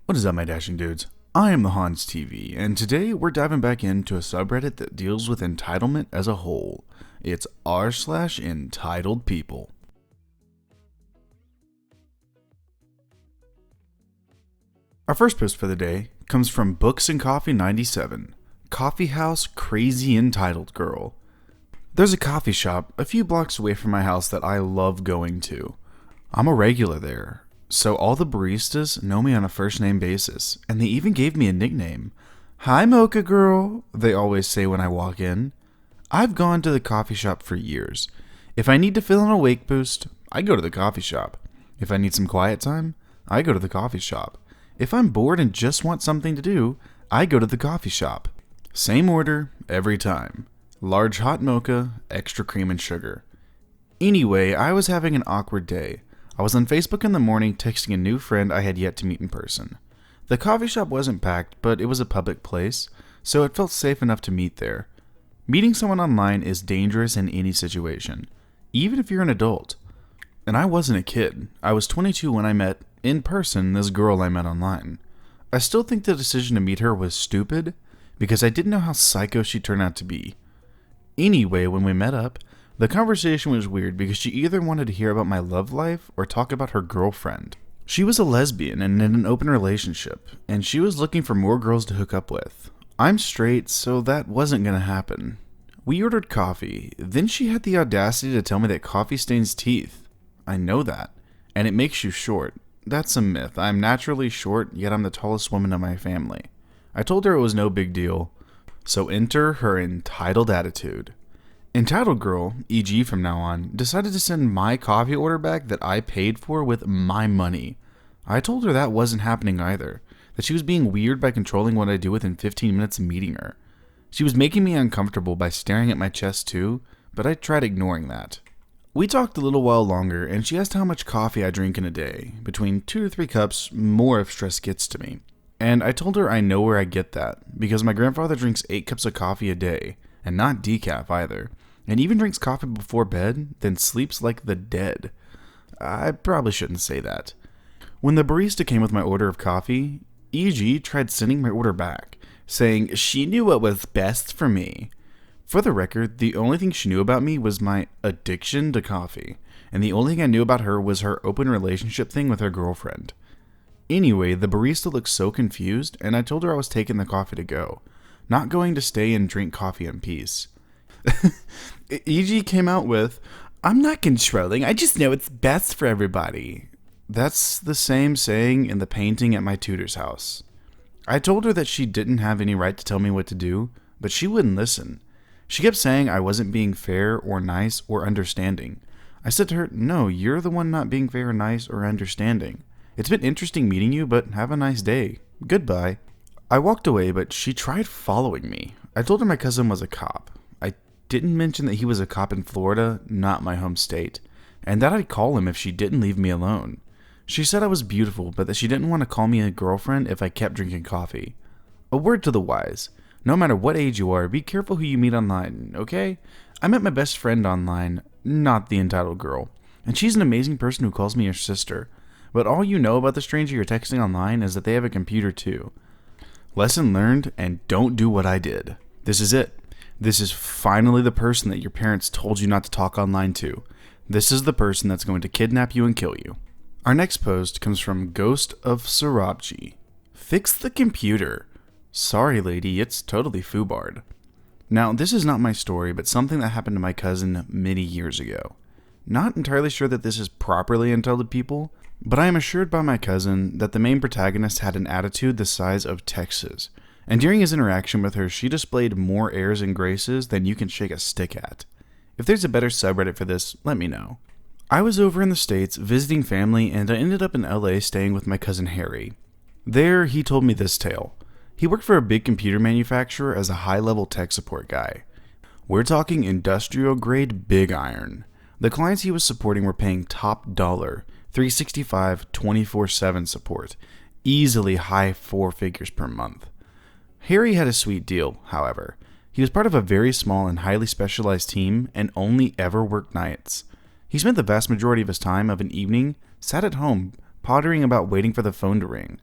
What is up, my dashing dudes? I am the Hans TV, and today we're diving back into a subreddit that deals with entitlement as a whole. It's r/entitled people. Our first post for the day comes from Books and Coffee 97. Coffee House Crazy Entitled Girl. There's a coffee shop a few blocks away from my house that I love going to. I'm a regular there, so all the baristas know me on a first name basis, and they even gave me a nickname. "Hi, Mocha Girl," they always say when I walk in. I've gone to the coffee shop for years. If I need to fill in a wake boost, I go to the coffee shop. If I need some quiet time, I go to the coffee shop. If I'm bored and just want something to do, I go to the coffee shop. Same order every time. Large hot mocha, extra cream and sugar. Anyway, I was having an awkward day. I was on Facebook in the morning texting a new friend I had yet to meet in person. The coffee shop wasn't packed, but it was a public place, so it felt safe enough to meet there. Meeting someone online is dangerous in any situation, even if you're an adult. And I wasn't a kid. I was 22 when I met, in person, this girl I met online. I still think the decision to meet her was stupid, because I didn't know how psycho she turned out to be. Anyway, when we met up, the conversation was weird because she either wanted to hear about my love life or talk about her girlfriend. She was a lesbian and in an open relationship, and she was looking for more girls to hook up with. I'm straight, so that wasn't gonna happen. We ordered coffee, then she had the audacity to tell me that coffee stains teeth. I know that, and it makes you short. That's a myth. I'm naturally short, yet I'm the tallest woman in my family. I told her it was no big deal, so enter her entitled attitude. Entitled girl, e.g. from now on, decided to send my coffee order back that I paid for with my money. I told her that wasn't happening either, that she was being weird by controlling what I do within 15 minutes of meeting her. She was making me uncomfortable by staring at my chest too, but I tried ignoring that. We talked a little while longer, and she asked how much coffee I drink in a day, between 2 to 3 cups, more if stress gets to me. And I told her I know where I get that, because my grandfather drinks 8 cups of coffee a day, and not decaf either, and even drinks coffee before bed, then sleeps like the dead. I probably shouldn't say that. When the barista came with my order of coffee, EG tried sending my order back, saying she knew what was best for me. For the record, the only thing she knew about me was my addiction to coffee, and the only thing I knew about her was her open relationship thing with her girlfriend. Anyway, the barista looked so confused, and I told her I was taking the coffee to go, not going to stay and drink coffee in peace. EG came out with, "I'm not controlling, I just know it's best for everybody." That's the same saying in the painting at my tutor's house. I told her that she didn't have any right to tell me what to do, but she wouldn't listen. She kept saying I wasn't being fair or nice or understanding. I said to her, "No, you're the one not being fair, nice, or understanding. It's been interesting meeting you, but have a nice day. Goodbye." I walked away, but she tried following me. I told her my cousin was a cop. I didn't mention that he was a cop in Florida, not my home state, and that I'd call him if she didn't leave me alone. She said I was beautiful, but that she didn't want to call me a girlfriend if I kept drinking coffee. A word to the wise. No matter what age you are, be careful who you meet online, okay? I met my best friend online, not the entitled girl, and she's an amazing person who calls me her sister. But all you know about the stranger you're texting online is that they have a computer too. Lesson learned, and don't do what I did. This is it. This is finally the person that your parents told you not to talk online to. This is the person that's going to kidnap you and kill you. Our next post comes from Ghost of Sarabji. Fix the computer. Sorry, lady, it's totally foobarred. Now, this is not my story, but something that happened to my cousin many years ago. Not entirely sure that this is properly entitled people, but I am assured by my cousin that the main protagonist had an attitude the size of Texas, and during his interaction with her, she displayed more airs and graces than you can shake a stick at. If there's a better subreddit for this, let me know. I was over in the States visiting family, and I ended up in LA staying with my cousin Harry. There, he told me this tale. He worked for a big computer manufacturer as a high-level tech support guy. We're talking industrial-grade big iron. The clients he was supporting were paying top dollar, 365, 24/7 support, easily high 4 figures per month. Harry had a sweet deal, however. He was part of a very small and highly specialized team and only ever worked nights. He spent the vast majority of his time of an evening sat at home, pottering about waiting for the phone to ring.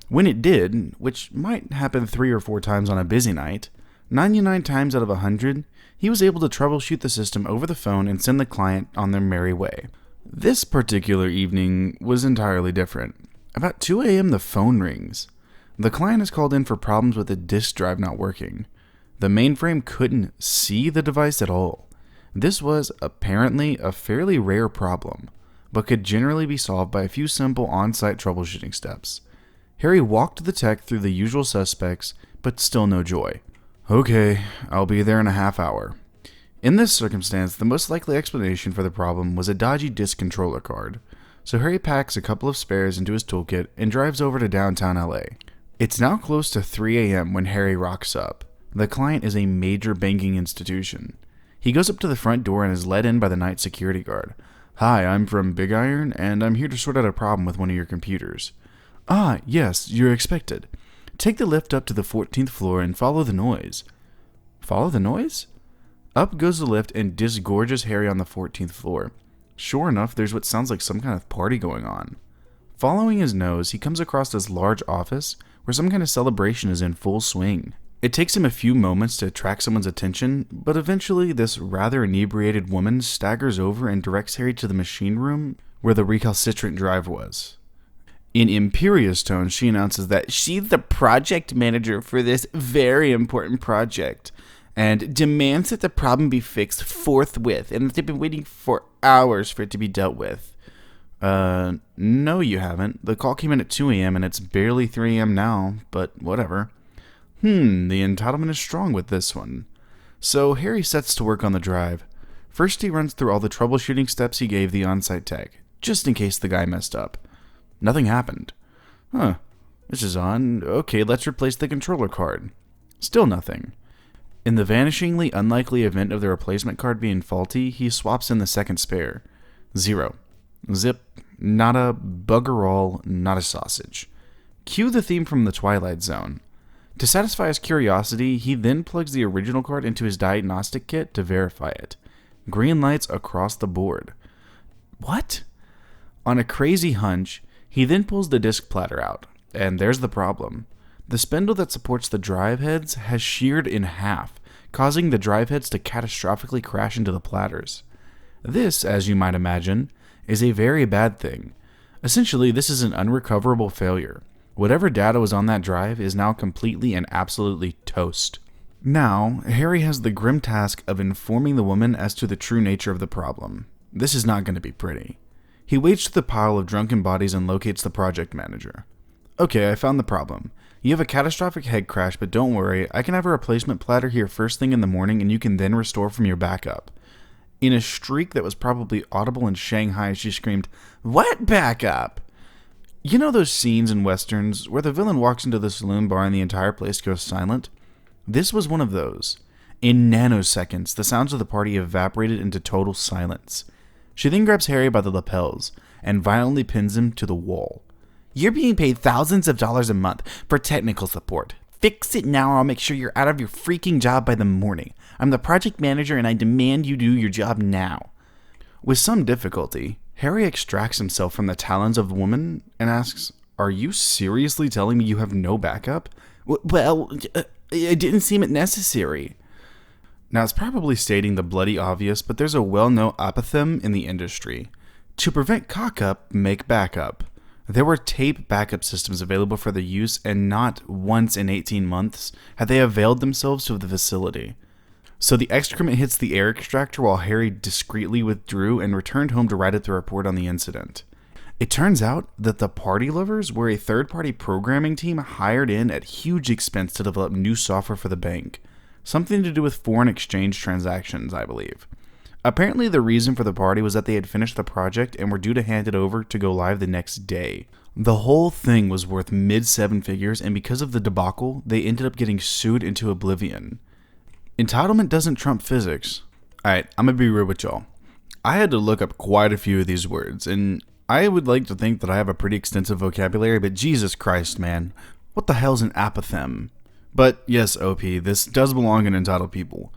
When it did, which might happen 3 or 4 times on a busy night, 99 times out of 100, he was able to troubleshoot the system over the phone and send the client on their merry way. This particular evening was entirely different. About 2 a.m. the phone rings. The client is called in for problems with the disk drive not working. The mainframe couldn't see the device at all. This was apparently a fairly rare problem, but could generally be solved by a few simple on-site troubleshooting steps. Harry walked the tech through the usual suspects, but still no joy. Okay, I'll be there in a half hour. In this circumstance, the most likely explanation for the problem was a dodgy disk controller card. So Harry packs a couple of spares into his toolkit and drives over to downtown LA. It's now close to 3 a.m. when Harry rocks up. The client is a major banking institution. He goes up to the front door and is let in by the night security guard. Hi, I'm from Big Iron, and I'm here to sort out a problem with one of your computers. Ah, yes, you're expected. Take the lift up to the 14th floor and follow the noise. Follow the noise? Up goes the lift and disgorges Harry on the 14th floor. Sure enough, there's what sounds like some kind of party going on. Following his nose, he comes across this large office where some kind of celebration is in full swing. It takes him a few moments to attract someone's attention, but eventually this rather inebriated woman staggers over and directs Harry to the machine room where the recalcitrant drive was. In imperious tones, she announces that she's the project manager for this very important project and demands that the problem be fixed forthwith, and that they've been waiting for hours for it to be dealt with. No you haven't. The call came in at 2 a.m. and it's barely 3 a.m. now, but whatever. The entitlement is strong with this one. So Harry sets to work on the drive. First he runs through all the troubleshooting steps he gave the on-site tech, just in case the guy messed up. Nothing happened. This is on. Okay, let's replace the controller card. Still nothing. In the vanishingly unlikely event of the replacement card being faulty, he swaps in the second spare. 0. Zip. Nada. Bugger all. Not a sausage. Cue the theme from the Twilight Zone. To satisfy his curiosity, he then plugs the original card into his diagnostic kit to verify it. Green lights across the board. What? On a crazy hunch, he then pulls the disk platter out, and there's the problem. The spindle that supports the drive heads has sheared in half, causing the drive heads to catastrophically crash into the platters. This, as you might imagine, is a very bad thing. Essentially, this is an unrecoverable failure. Whatever data was on that drive is now completely and absolutely toast. Now, Harry has the grim task of informing the woman as to the true nature of the problem. This is not going to be pretty. He waits to the pile of drunken bodies and locates the project manager. Okay, I found the problem. You have a catastrophic head crash, but don't worry, I can have a replacement platter here first thing in the morning and you can then restore from your backup. In a shriek that was probably audible in Shanghai, she screamed, "What backup?" You know those scenes in westerns where the villain walks into the saloon bar and the entire place goes silent? This was one of those. In nanoseconds, the sounds of the party evaporated into total silence. She then grabs Harry by the lapels and violently pins him to the wall. "You're being paid thousands of dollars a month for technical support. Fix it now or I'll make sure you're out of your freaking job by the morning. I'm the project manager and I demand you do your job now." With some difficulty, Harry extracts himself from the talons of the woman and asks, "Are you seriously telling me you have no backup?" Well, it didn't seem it necessary." Now, it's probably stating the bloody obvious, but there's a well-known apothegm in the industry. To prevent cock-up, make backup. There were tape backup systems available for their use, and not once in 18 months had they availed themselves of the facility. So the excrement hits the air extractor while Harry discreetly withdrew and returned home to write up the report on the incident. It turns out that the party lovers were a third-party programming team hired in at huge expense to develop new software for the bank. Something to do with foreign exchange transactions, I believe. Apparently the reason for the party was that they had finished the project and were due to hand it over to go live the next day. The whole thing was worth mid-7 figures, and because of the debacle, they ended up getting sued into oblivion. Entitlement doesn't trump physics. Alright, I'm gonna be real with y'all. I had to look up quite a few of these words, and I would like to think that I have a pretty extensive vocabulary, but Jesus Christ, man. What the hell's an apothegm? But yes, OP, this does belong in Entitled People.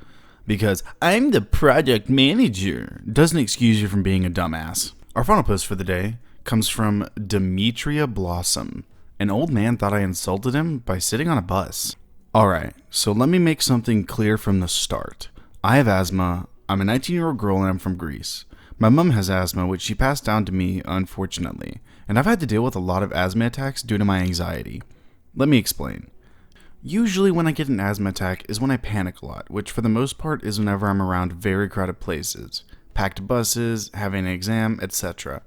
Because I'm the project manager doesn't excuse you from being a dumbass. Our final post for the day comes from Demetria Blossom, An old man thought I insulted him by sitting on a bus. Alright, so let me make something clear from the start. I have asthma, I'm a 19-year-old girl and I'm from Greece. My mom has asthma, which she passed down to me, unfortunately, and I've had to deal with a lot of asthma attacks due to my anxiety. Let me explain. Usually when I get an asthma attack is when I panic a lot, which for the most part is whenever I'm around very crowded places, packed buses, having an exam, etc.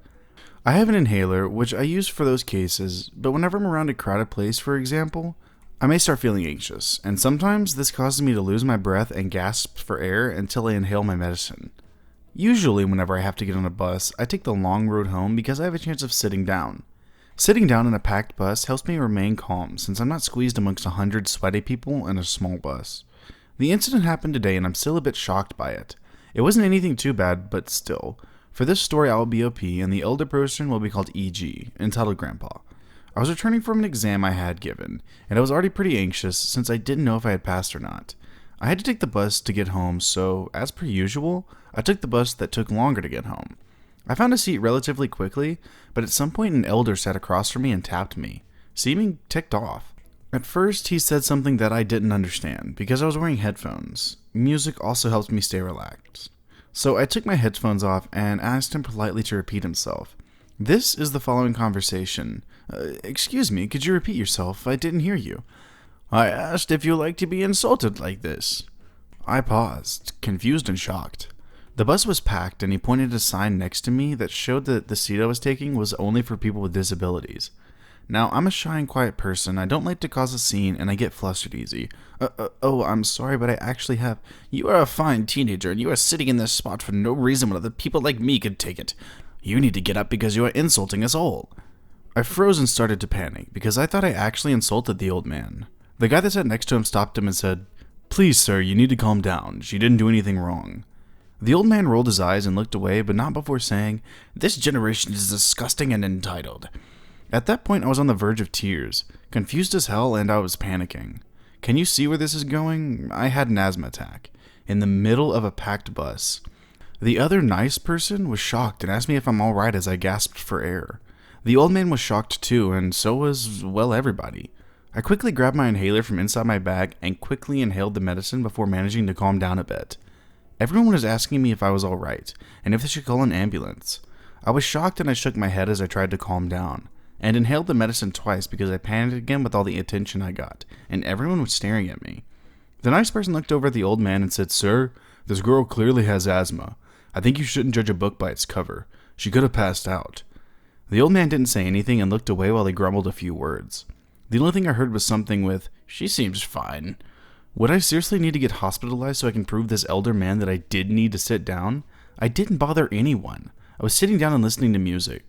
I have an inhaler, which I use for those cases, but whenever I'm around a crowded place, for example, I may start feeling anxious, and sometimes this causes me to lose my breath and gasp for air until I inhale my medicine. Usually whenever I have to get on a bus, I take the long road home because I have a chance of sitting down. Sitting down in a packed bus helps me remain calm since I'm not squeezed amongst 100 sweaty people in a small bus. The incident happened today and I'm still a bit shocked by it. It wasn't anything too bad, but still. For this story I will be OP and the elder person will be called EG, entitled Grandpa. I was returning from an exam I had given, and I was already pretty anxious since I didn't know if I had passed or not. I had to take the bus to get home, so, as per usual, I took the bus that took longer to get home. I found a seat relatively quickly, but at some point an elder sat across from me and tapped me, seeming ticked off. At first, he said something that I didn't understand, because I was wearing headphones. Music also helps me stay relaxed. So I took my headphones off and asked him politely to repeat himself. This is the following conversation. Excuse me, could you repeat yourself? I didn't hear you. I asked if you like to be insulted like this. I paused, confused and shocked. The bus was packed and he pointed a sign next to me that showed that the seat I was taking was only for people with disabilities. Now, I'm a shy and quiet person, I don't like to cause a scene, and I get flustered easy. I'm sorry, but I actually have... You are a fine teenager, and you are sitting in this spot for no reason when other people like me could take it. You need to get up because you are insulting us all. I froze and started to panic, because I thought I actually insulted the old man. The guy that sat next to him stopped him and said, "Please, sir, you need to calm down. She didn't do anything wrong." The old man rolled his eyes and looked away, but not before saying, "This generation is disgusting and entitled." At that point, I was on the verge of tears, confused as hell, and I was panicking. Can you see where this is going? I had an asthma attack, in the middle of a packed bus. The other nice person was shocked and asked me if I'm alright as I gasped for air. The old man was shocked too, and so was, well, everybody. I quickly grabbed my inhaler from inside my bag and quickly inhaled the medicine before managing to calm down a bit. Everyone was asking me if I was alright, and if they should call an ambulance. I was shocked and I shook my head as I tried to calm down, and inhaled the medicine twice because I panicked again with all the attention I got, and everyone was staring at me. The nice person looked over at the old man and said, "Sir, this girl clearly has asthma. I think you shouldn't judge a book by its cover. She could have passed out." The old man didn't say anything and looked away while he grumbled a few words. The only thing I heard was something with, "She seems fine." Would I seriously need to get hospitalized so I can prove this elder man that I did need to sit down? I didn't bother anyone. I was sitting down and listening to music.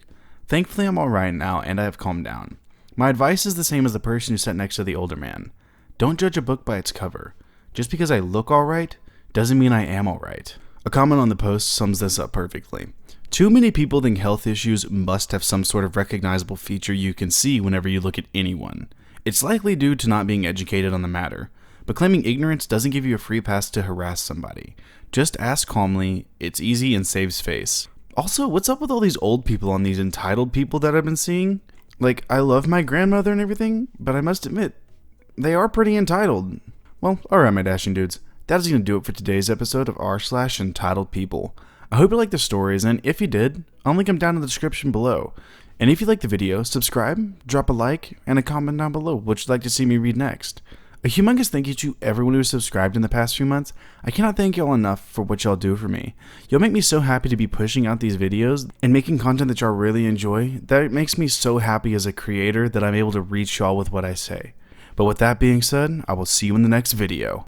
Thankfully, I'm alright now and I have calmed down. My advice is the same as the person who sat next to the older man. Don't judge a book by its cover. Just because I look alright doesn't mean I am alright. A comment on the post sums this up perfectly. Too many people think health issues must have some sort of recognizable feature you can see whenever you look at anyone. It's likely due to not being educated on the matter, but claiming ignorance doesn't give you a free pass to harass somebody. Just ask calmly, it's easy and saves face. Also, what's up with all these old people on these entitled people that I've been seeing? Like, I love my grandmother and everything, but I must admit, they are pretty entitled. Well, alright my dashing dudes, that is going to do it for today's episode of r/entitled people. I hope you liked the stories, and if you did, I'll link them down in the description below. And if you liked the video, subscribe, drop a like, and a comment down below what you'd like to see me read next. A humongous thank you to everyone who has subscribed in the past few months. I cannot thank y'all enough for what y'all do for me. Y'all make me so happy to be pushing out these videos and making content that y'all really enjoy. That makes me so happy as a creator that I'm able to reach y'all with what I say. But with that being said, I will see you in the next video.